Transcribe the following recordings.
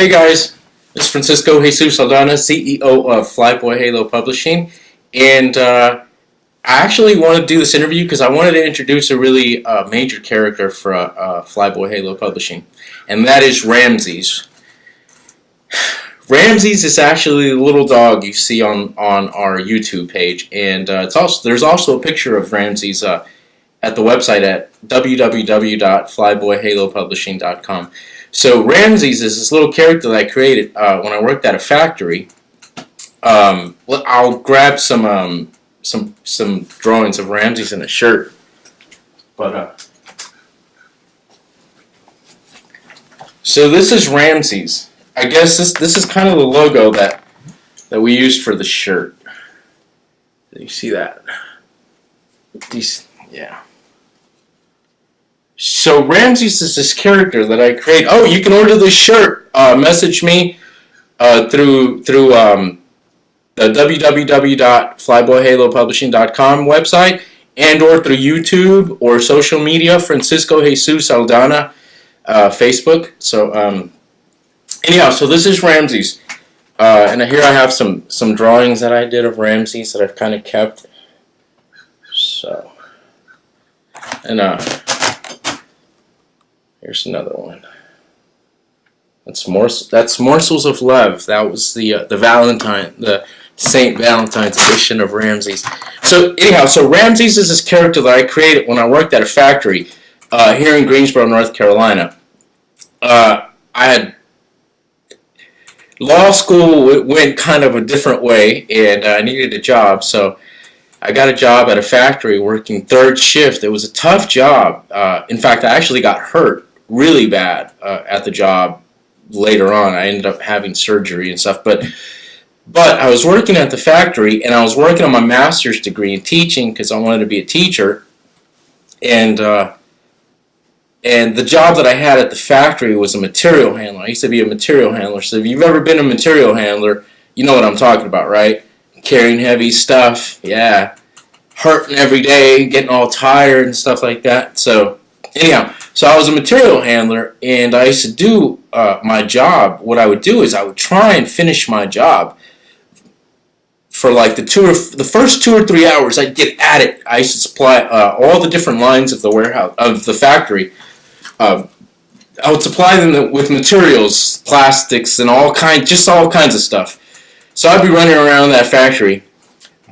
Hey guys, this is Francisco Jesus Saldana, CEO of Flyboyhalo Publishing, and I actually want to do this interview because I wanted to introduce a really major character for Flyboyhalo Publishing, and that is Ramses. Ramses is actually the little dog you see on our YouTube page, and there's also a picture of Ramses at the website at www.flyboyhalopublishing.com. So Ramses is this little character that I created when I worked at a factory. I'll grab some drawings of Ramses in a shirt, but so this is Ramses. I guess this is kind of the logo that we used for the shirt. You see that? Yeah. So Ramses is this character that I create. Oh, you can order this shirt. Message me through the www.flyboyhalopublishing.com website, and or through YouTube or social media, Francisco Jesus Saldana, Facebook. So anyhow, so this is Ramses, and here I have some drawings that I did of Ramses that I've kind of kept. So, and here's another one. That's Morsels of Love. That was the Saint Valentine's edition of Ramses. So anyhow, so Ramses is this character that I created when I worked at a factory here in Greensboro, North Carolina. I had law school went kind of a different way, and I needed a job, so I got a job at a factory working third shift. It was a tough job. In fact, I actually got hurt really bad at the job later on. I ended up having surgery and stuff, but I was working at the factory, and I was working on my master's degree in teaching because I wanted to be a teacher, and the job that I had at the factory was a material handler. I used to be a material handler, so if you've ever been a material handler, you know what I'm talking about, right? Carrying heavy stuff, yeah, hurting every day, getting all tired and stuff like that. So anyhow, so I was a material handler, and I used to do my job. What I would do is I would try and finish my job for like the first 2 or 3 hours. I'd get at it. I used to supply all the different lines of the warehouse of the factory. I would supply them with materials, plastics, and all kinds of stuff. So I'd be running around that factory,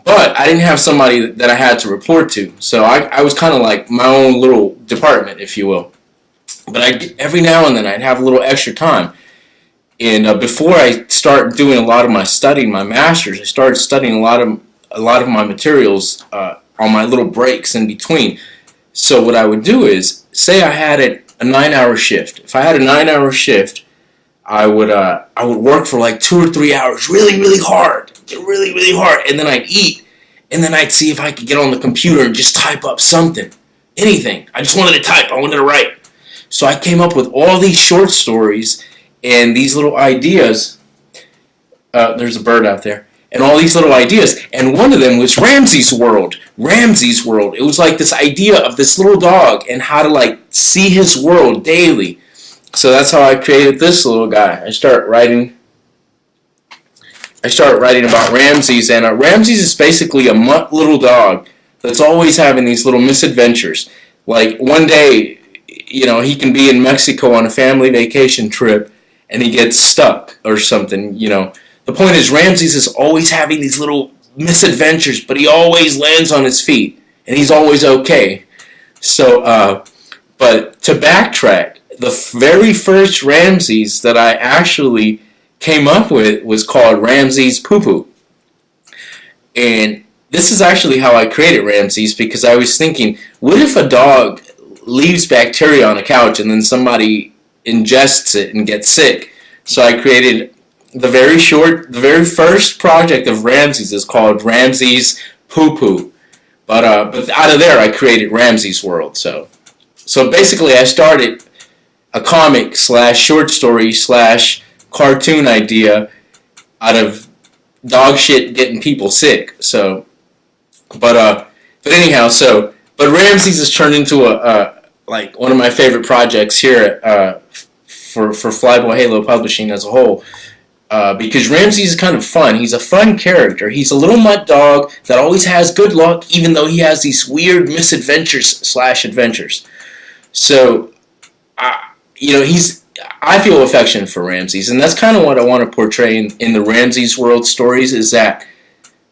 but I didn't have somebody that I had to report to. So I was kind of like my own little department, if you will. But every now and then I'd have a little extra time. And before I start doing a lot of my studying, my master's, I started studying a lot of my materials on my little breaks in between. So what I would do is, say I had a 9-hour shift. If I had a 9-hour shift, I would work for like 2 or 3 hours, really hard, really hard, and then I'd eat, and then I'd see if I could get on the computer and just type up something, anything. I just wanted to type. I wanted to write. So I came up with all these short stories and these little ideas. There's a bird out there. And all these little ideas. And one of them was Ramses World. Ramses World. It was like this idea of this little dog and how to like see his world daily. So that's how I created this little guy. I start writing about Ramses, and Ramses is basically a mutt little dog that's always having these little misadventures. Like one day, he can be in Mexico on a family vacation trip, and he gets stuck or something. The point is, Ramses is always having these little misadventures, but he always lands on his feet, and he's always okay. So, but to backtrack, the very first Ramses that I actually came up with was called Ramses Poo Poo. And this is actually how I created Ramses, because I was thinking, what if a dog leaves bacteria on a couch and then somebody ingests it and gets sick? So I created the very first project of Ramses is called Ramses Poo Poo. But out of there I created Ramses World. So basically I started a comic / short story / cartoon idea out of dog shit getting people sick. So, but anyhow, Ramses has turned into like one of my favorite projects here at for Flyboyhalo Publishing as a whole. Because Ramses is kind of fun. He's a fun character. He's a little mutt dog that always has good luck, even though he has these weird misadventures / adventures. So, I feel affection for Ramses, and that's kind of what I want to portray in the Ramses World stories, is that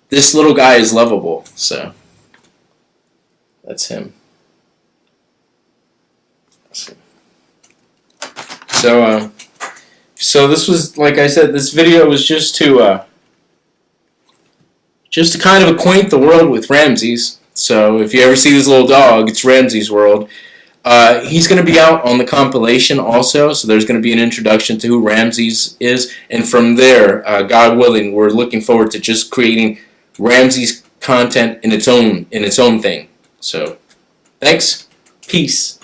this little guy is lovable. So, that's him. So this was, like I said, this video was just to kind of acquaint the world with Ramses. So if you ever see this little dog, it's Ramses World. He's going to be out on the compilation also, so there's going to be an introduction to who Ramses is, and from there, God willing, we're looking forward to just creating Ramses content in its own thing. So, thanks, peace.